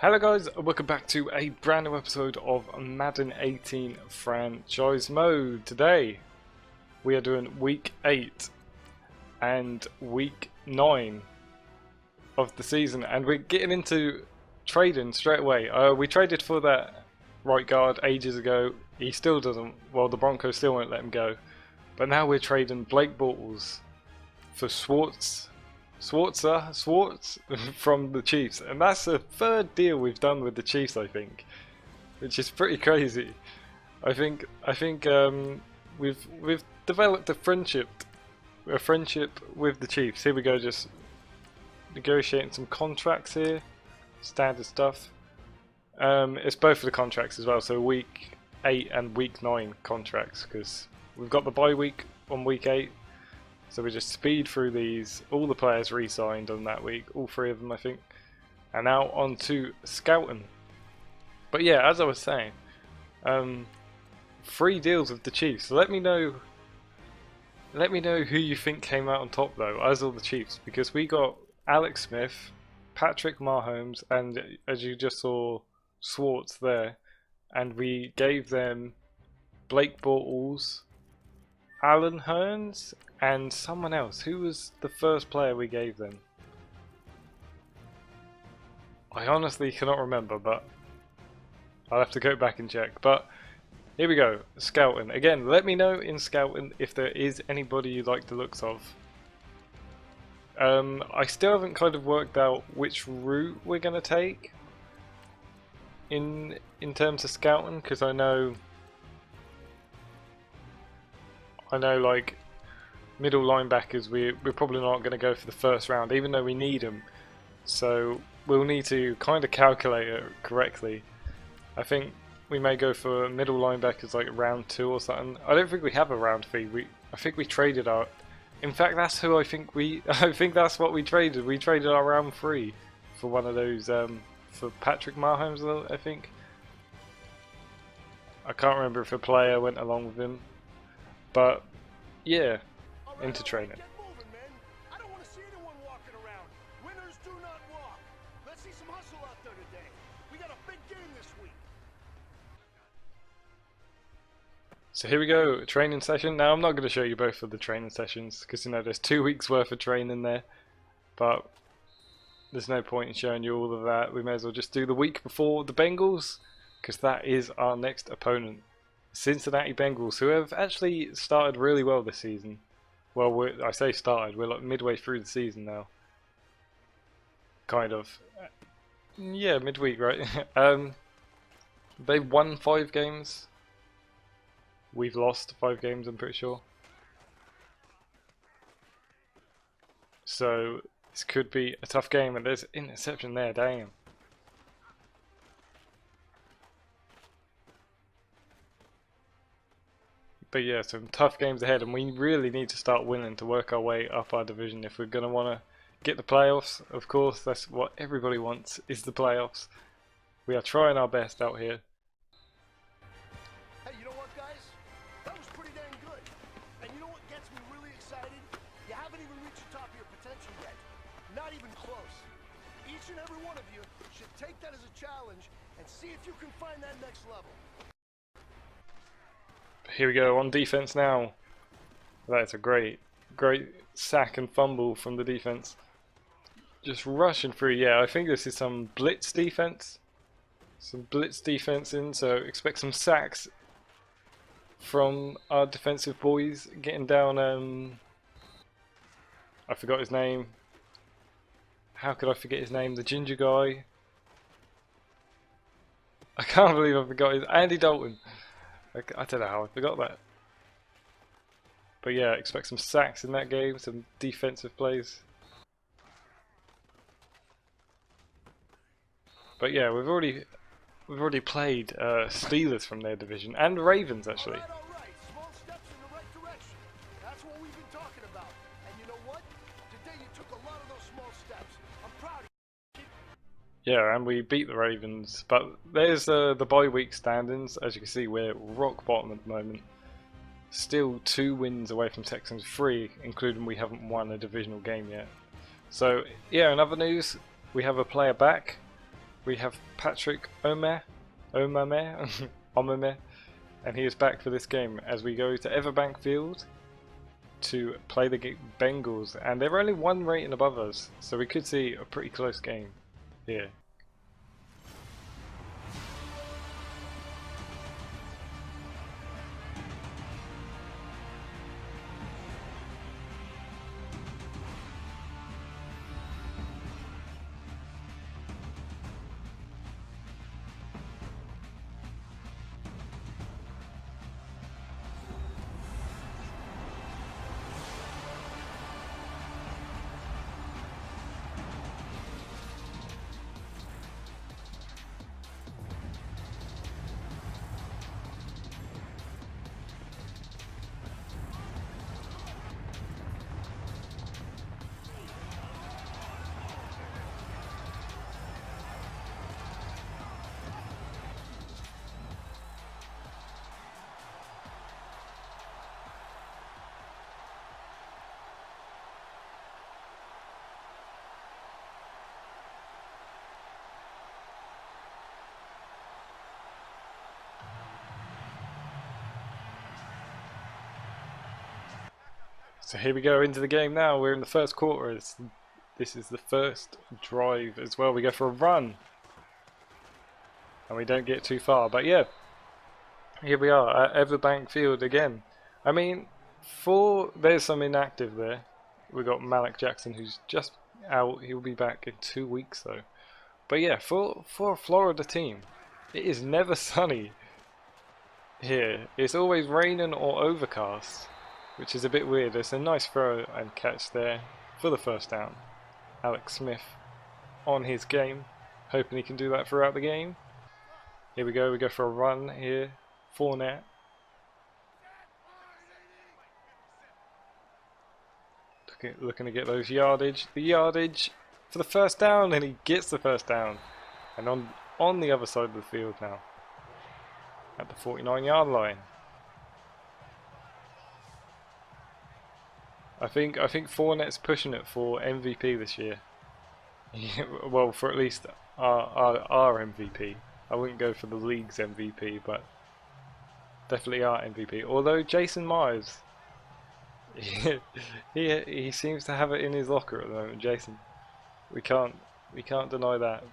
Hello guys, and welcome back to a brand new episode of Madden 18 Franchise Mode. Today we are doing week 8 and week 9 of the season, and we're getting into trading straight away. We traded for that right guard ages ago. He still doesn't, well, the Broncos still won't let him go, but now we're trading Blake Bortles for Schwartz from the Chiefs, and that's the third deal we've done with the Chiefs, I think, which is pretty crazy. I think we've developed a friendship with the Chiefs. Here we go, just negotiating some contracts here, standard stuff. It's both of the contracts as well, so week 8 and week 9 contracts, because we've got the bye week on week 8. So we just speed through these. All the players re-signed on that week, all 3 of them I think. And now on to scouting. But yeah, as I was saying, 3 deals with the Chiefs. So let me know who you think came out on top though, as all the Chiefs, because we got Alex Smith, Patrick Mahomes, and as you just saw, Schwartz there, and we gave them Blake Bortles, Alan Hearns, and someone else. Who was the first player we gave them? I honestly cannot remember, but I'll have to go back and check. But here we go, scouting. Again, let me know in scouting if there is anybody you like the looks of. I still haven't kind of worked out which route we're going to take in terms of scouting, because I know like middle linebackers we're probably not going to go for the first round, even though we need them. So we'll need to kind of calculate it correctly. I think we may go for middle linebackers like round 2 or something. I don't think we have a round 3. I think we traded our. In fact, that's who I think that's what we traded. We traded our round 3 for one of those for Patrick Mahomes, I think. I can't remember if a player went along with him. But yeah, into training. I don't want to see anyone walking around. Winners do not walk. Let's see some hustle out there today. We got a big game this week. So here we go, training session. Now I'm not going to show you both of the training sessions because there's 2 weeks worth of training there, but there's no point in showing you all of that. We may as well just do the week before the Bengals, because that is our next opponent. Cincinnati Bengals, who have actually started really well this season. Well, I say started, we're like midway through the season now. Kind of. Yeah, midweek, right? They've won 5 games. We've lost 5 games, I'm pretty sure. So, this could be a tough game, and there's an interception there, damn. But yeah, some tough games ahead, and we really need to start winning to work our way up our division if we're going to want to get the playoffs. Of course, that's what everybody wants, is the playoffs. We are trying our best out here. Hey, you know what, guys? That was pretty dang good. And you know what gets me really excited? You haven't even reached the top of your potential yet. Not even close. Each and every one of you should take that as a challenge and see if you can find that next level. Here we go, on defense now. That's a great sack and fumble from the defense. Just rushing through. Yeah, I think this is some blitz defense. Some blitz defense in, so expect some sacks from our defensive boys. Getting down, I forgot his name. How could I forget his name? The ginger guy. I can't believe I forgot his. Andy Dalton. I don't know how I forgot that. But yeah, expect some sacks in that game, some defensive plays. But yeah, we've already played Steelers from their division, and Ravens actually. All right. Small steps in the right direction. That's what we've been talking about. And you know what? Today you took a lot of those small steps. I'm proud of you. Yeah, and we beat the Ravens, but there's the bye week standings. As you can see, we're rock bottom at the moment. Still 2 wins away from Texans, 3, including we haven't won a divisional game yet. So yeah, in other news, we have a player back. we have Patrick Omame, Omame, and he is back for this game as we go to Everbank Field to play the Bengals, and they're only one rating above us, so we could see a pretty close game here. So here we go into the game now. We're in the first quarter. This is the first drive as well. We go for a run. And we don't get too far. But yeah, here we are at Everbank Field again. I mean, there's some inactive there. We've got Malik Jackson who's just out. He'll be back in 2 weeks though. But yeah, for a Florida team, it is never sunny here. It's always raining or overcast, which is a bit weird. It's a nice throw and catch there for the first down. Alex Smith on his game, hoping he can do that throughout the game. Here we go for a run here. Fournette. Looking to get those yardage. The yardage for the first down, and he gets the first down. And on the other side of the field now. At the 49-yard line. I think Fournette's pushing it for MVP this year. Well, for at least our MVP. I wouldn't go for the league's MVP, but definitely our MVP. Although Jason Myers, he seems to have it in his locker at the moment. Jason, we can't deny that.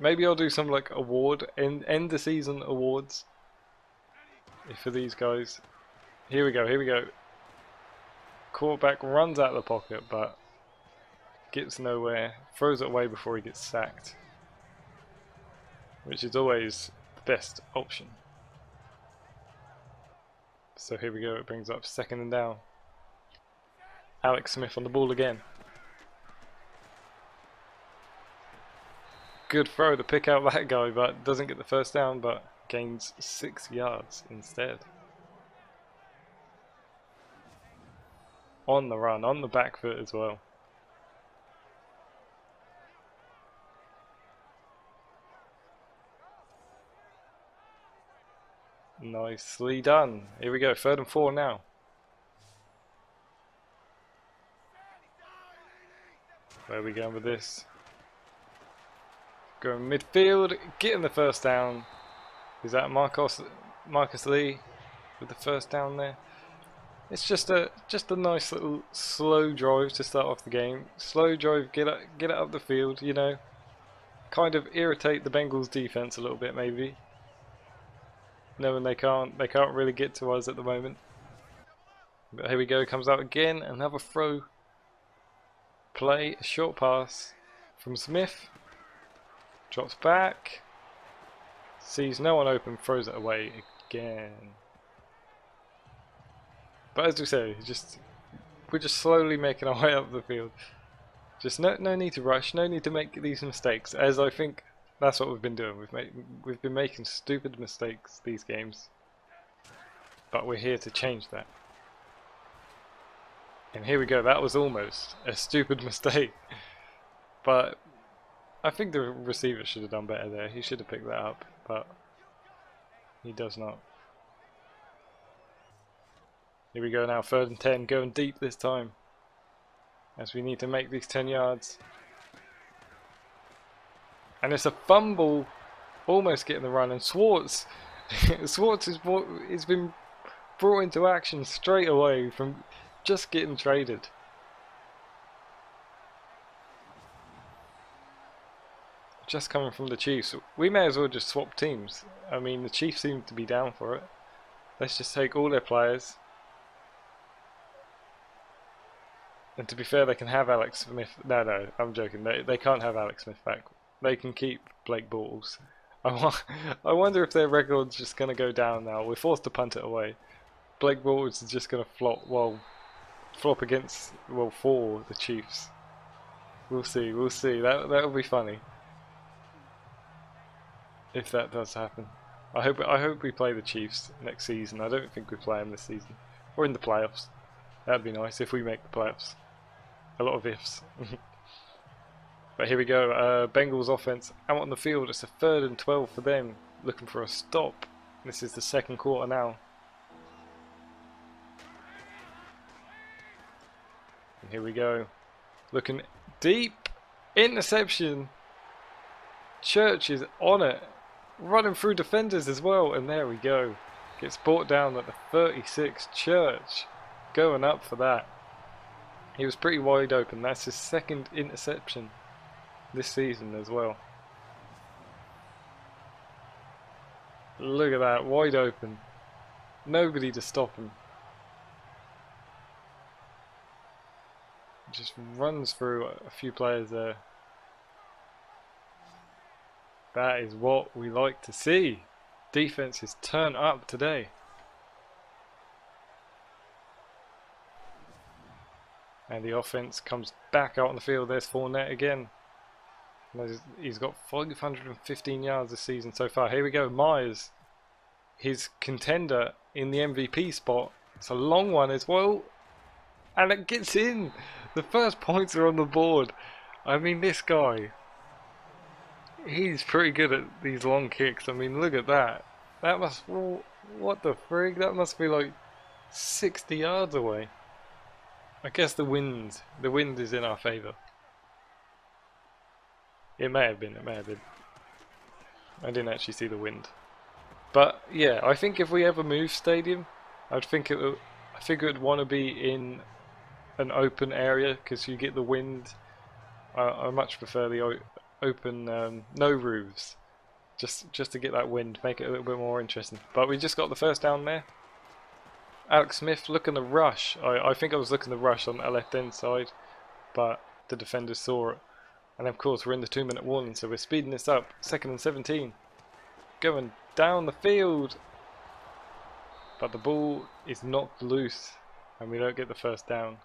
Maybe I'll do some like award end the season awards for these guys. Here we go. Quarterback runs out of the pocket, but gets nowhere. Throws it away before he gets sacked, which is always the best option. So here we go. It brings up 2nd and down. Alex Smith on the ball again. Good throw to pick out that guy, but doesn't get the first down, but gains 6 yards instead. On the run, on the back foot as well. Nicely done. Here we go, 3rd and 4 now. Where are we going with this? Going midfield, getting the first down. Is that Marcus Lee with the first down there? It's just a nice little slow drive to start off the game. Slow drive, get it up the field, you know. Kind of irritate the Bengals defense a little bit maybe. Knowing they can't really get to us at the moment. But here we go, comes out again, another throw. Play, a short pass from Smith. Drops back. Sees no one open, throws it away again. But as we say, we're just slowly making our way up the field. Just no need to rush, no need to make these mistakes, as I think that's what we've been doing. We've been making stupid mistakes these games, but we're here to change that. And here we go. That was almost a stupid mistake, but I think the receiver should have done better there. He should have picked that up, but he does not. Here we go now, 3rd and 10, going deep this time, as we need to make these 10 yards. And it's a fumble, almost getting the run. And Swartz, Swartz has been brought into action straight away from just getting traded. Just coming from the Chiefs. We may as well just swap teams. I mean, the Chiefs seem to be down for it. Let's just take all their players. And to be fair, they can have Alex Smith. No, I'm joking. They can't have Alex Smith back. They can keep Blake Bortles. I wonder if their record's just going to go down now. We're forced to punt it away. Blake Bortles is just going to flop against, for the Chiefs. We'll see. That'll be funny. If that does happen. I hope we play the Chiefs next season. I don't think we play them this season. Or in the playoffs. That'd be nice if we make the playoffs. A lot of ifs. But here we go. Bengals offense out on the field. It's a 3rd and 12 for them. Looking for a stop. This is the second quarter now. And here we go. Looking deep. Interception. Church is on it. Running through defenders as well. And there we go. Gets brought down at the 36. Church going up for that. He was pretty wide open. That's his 2nd interception this season as well. Look at that, wide open. Nobody to stop him. Just runs through a few players there. That is what we like to see. Defense is turned up today. And the offense comes back out on the field. There's Fournette again. He's got 515 yards this season so far. Here we go. Myers, his contender in the MVP spot. It's a long one as well. And it gets in. The first points are on the board. I mean, this guy, he's pretty good at these long kicks. I mean, look at that. That must, what the frig? That must be like 60 yards away. I guess the wind is in our favour. It may have been. I didn't actually see the wind. But yeah, I think if we ever move stadium, I think it would want to be in an open area because you get the wind. I much prefer the open, no roofs, just to get that wind, make it a little bit more interesting. But we just got the first down there. Alex Smith looking the rush. I think I was looking the rush on the left hand side, but the defenders saw it. And of course we're in the 2-minute warning, so we're speeding this up. 2nd and 17. Going down the field. But the ball is knocked loose and we don't get the first down.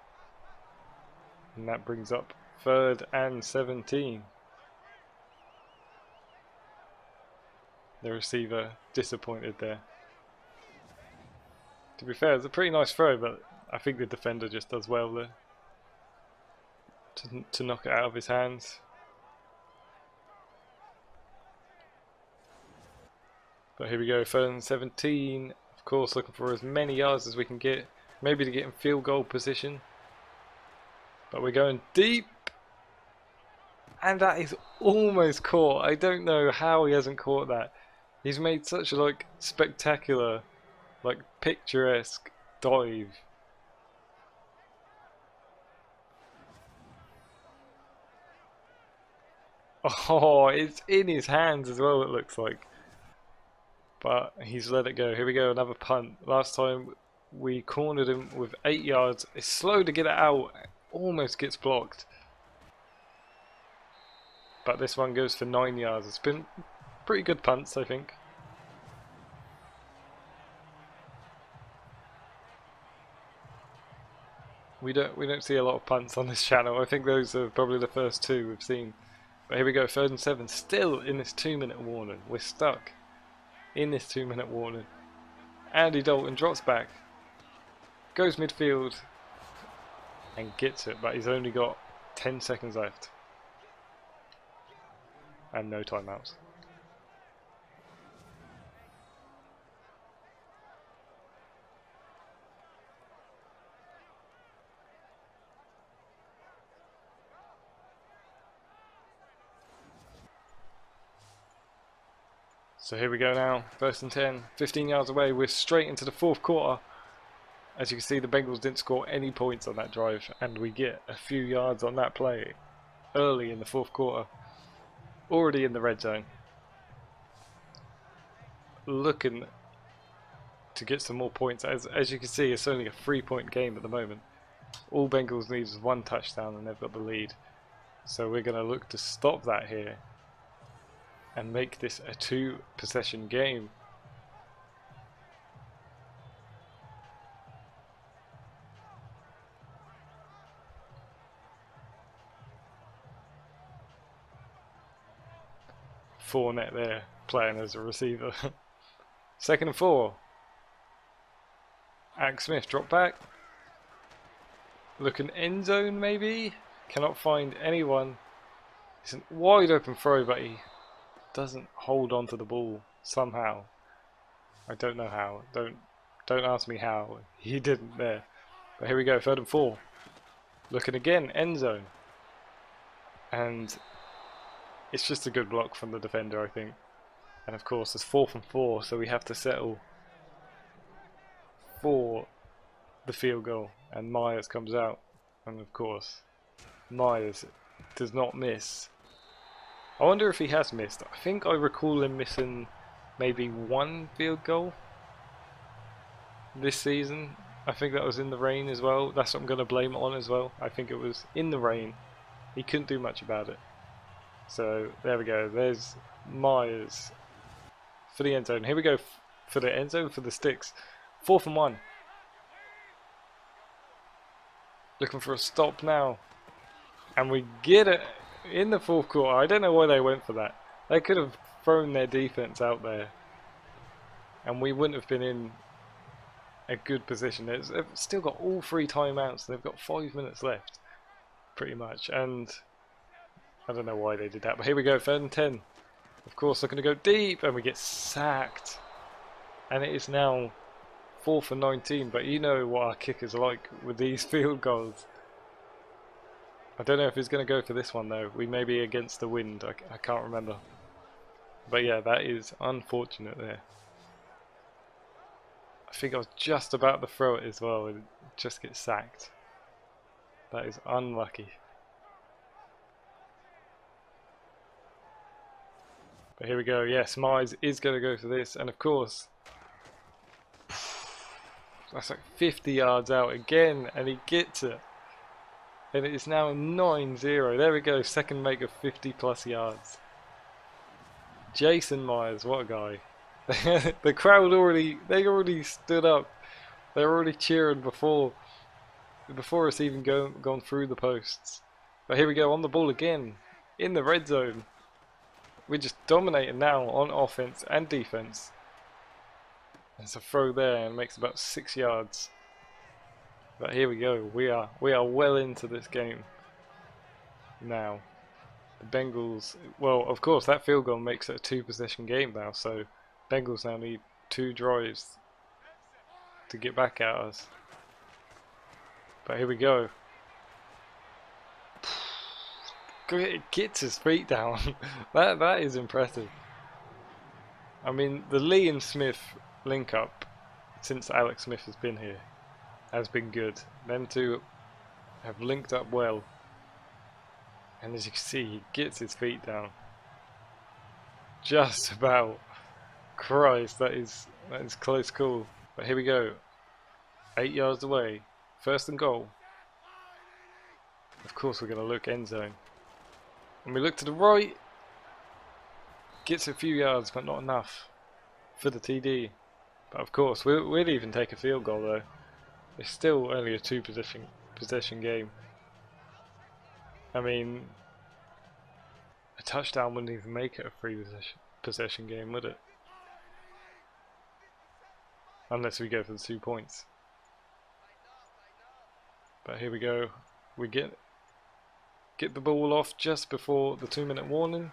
And that brings up 3rd and 17. The receiver disappointed there. To be fair, it's a pretty nice throw, but I think the defender just does well there to knock it out of his hands. But here we go, 3rd and 17. Of course, looking for as many yards as we can get, maybe to get in field goal position. But we're going deep, and that is almost caught. I don't know how he hasn't caught that. He's made such a spectacular, picturesque dive. Oh, it's in his hands as well, it looks like. But he's let it go. Here we go, another punt. Last time we cornered him with 8 yards. It's slow to get it out. Almost gets blocked. But this one goes for 9 yards. It's been pretty good punts, I think. We don't see a lot of punts on this channel. I think those are probably the first 2 we've seen. But here we go, 3rd and 7. Still in this 2-minute warning. We're stuck in this 2-minute warning. Andy Dalton drops back, goes midfield, and gets it. But he's only got 10 seconds left. And no timeouts. So here we go now, 1st and 10, 15 yards away, we're straight into the 4th quarter. As you can see, the Bengals didn't score any points on that drive, and we get a few yards on that play early in the 4th quarter. Already in the red zone. Looking to get some more points. As you can see, it's only a 3-point game at the moment. All Bengals need is 1 touchdown and they've got the lead. So we're going to look to stop that here and make this a 2-possession game. Fournette there, playing as a receiver. 2nd and 4. Alex Smith, drop back. Looking end zone maybe. Cannot find anyone. It's a wide open throw, but he doesn't hold on to the ball somehow. I don't know how. Don't ask me how. He didn't there. But here we go, 3rd and 4. Looking again, end zone. And it's just a good block from the defender, I think. And of course, it's 4th and 4, so we have to settle for the field goal. And Myers comes out. And of course, Myers does not miss. I wonder if he has missed. I think I recall him missing maybe 1 field goal this season. I think that was in the rain as well. That's what I'm going to blame it on as well. I think it was in the rain. He couldn't do much about it. So there we go. There's Myers for the end zone. Here we go for the end zone for the sticks. 4th and 1. Looking for a stop now. And we get it in the 4th quarter. I don't know why they went for that. They could have thrown their defense out there. And we wouldn't have been in a good position. They've still got all 3 timeouts. They've got 5 minutes left. Pretty much. And I don't know why they did that, but here we go, 3rd and 10. Of course, they're going to go deep, and we get sacked. And it is now 4th and 19, but you know what our kickers are like with these field goals. I don't know if he's going to go for this one, though. We may be against the wind, I can't remember. But yeah, that is unfortunate there. I think I was just about to throw it as well, and just get sacked. That is unlucky. But here we go, yes, Myers is going to go for this, and of course, that's like 50 yards out again, and he gets it. And it is now 9-0. There we go, 2nd make of 50 plus yards. Jason Myers, what a guy. The crowd they already stood up. They were already cheering before it's even gone through the posts. But here we go, on the ball again, in the red zone. We're just dominating now on offense and defense. There's a throw there and makes about 6 yards. But here we go. We are well into this game now. The Bengals. Well, of course, that field goal makes it a 2-possession game now. So Bengals now need 2 drives to get back at us. But here we go. Gets his feet down. that is impressive. I mean, the Lee and Smith link up since Alex Smith has been here has been good. Them two have linked up well, and as you can see, he gets his feet down. Just about. Christ, that is close call. But here we go. 8 yards away. 1st and goal. Of course, we're going to look end zone. And we look to the right. Gets a few yards, but not enough for the TD. But of course, we'll even take a field goal though. It's still only a 2-possession game. I mean, a touchdown wouldn't even make it a 3-possession game, would it? Unless we go for the 2 points. But here we go. We get the ball off just before the 2-minute warning.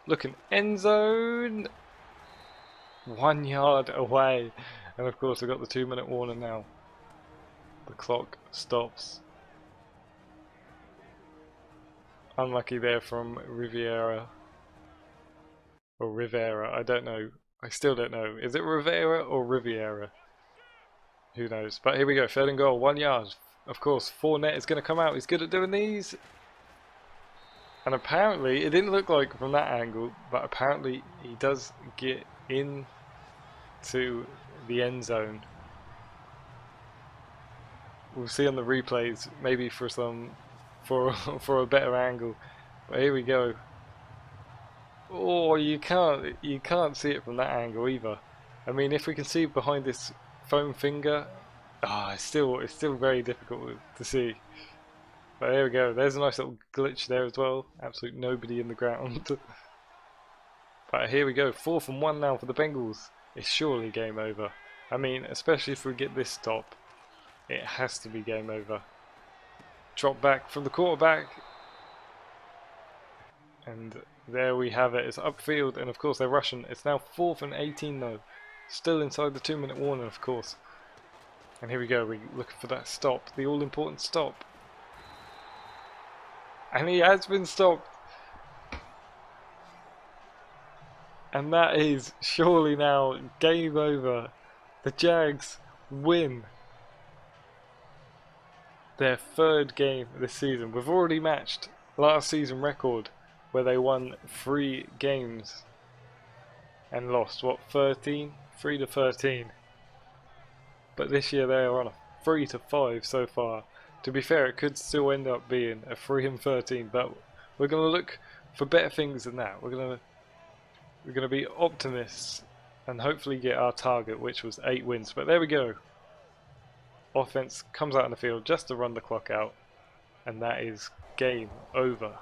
Looking end zone. 1 yard away. And of course we've got the 2-minute warning now. The clock stops. Unlucky there from Rivera. Or Rivera, I don't know I still don't know. Is it Rivera or Riviera? Who knows? But here we go. Third and goal. 1 yard. Of course, Fournette is going to come out. He's good at doing these. And apparently, it didn't look like from that angle, but apparently he does get into the end zone. We'll see on the replays, maybe for for a better angle. But here we go. Oh, you can't see it from that angle either. I mean, if we can see behind this foam finger, it's still very difficult to see. But there we go. There's a nice little glitch there as well. Absolute nobody in the ground. But here we go. 4th and 1 now for the Bengals. It's surely game over. I mean, especially if we get this stop, it has to be game over. Drop back from the quarterback. And there we have it. It's upfield, and of course they're rushing. It's now 4th and 18 though. Still inside the 2-minute warning, of course. And here we go. We're looking for that stop. The all-important stop. And he has been stopped. And that is surely now game over. The Jags win their 3rd game this season. We've already matched last season record where they won 3 games and lost, what, 13? 3-13. But this year they are on a 3-5 so far. To be fair, it could still end up being a 3-13, but we're going to look for better things than that. We're going to be optimists and hopefully get our target, which was 8 wins. But there we go. Offense comes out on the field just to run the clock out, and that is game over.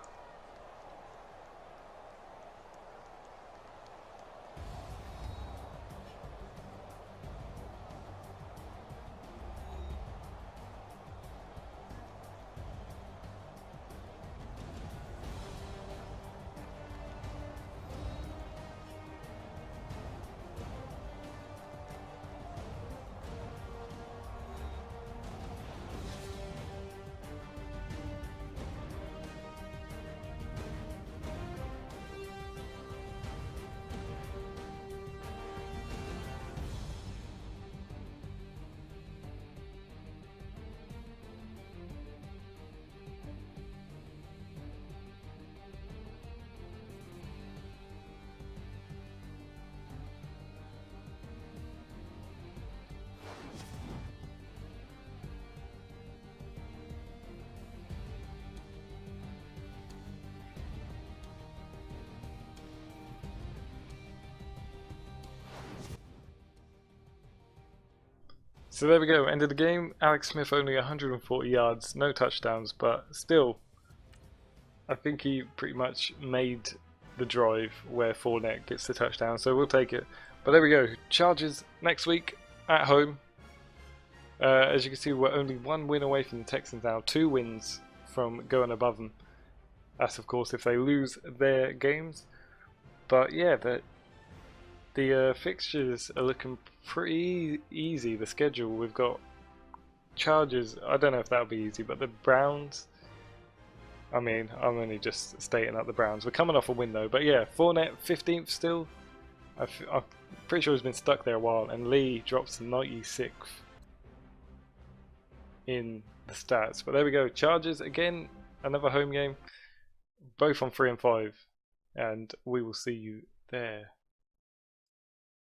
So there we go, end of the game. Alex Smith only 140 yards, no touchdowns, but still, I think he pretty much made the drive where Fournette gets the touchdown, so we'll take it. But there we go, Chargers next week at home. As you can see, we're only 1 win away from the Texans now, 2 wins from going above them. That's of course if they lose their games. But yeah, the fixtures are looking pretty easy. The schedule, we've got Chargers, I don't know if that'll be easy, but the Browns, I mean, I'm only just stating up the Browns. We're coming off a win though, but yeah, Fournette 15th still. I'm pretty sure he's been stuck there a while, and Lee drops to 96th in the stats. But there we go, Chargers again, another home game, both on 3 and 5, and we will see you there.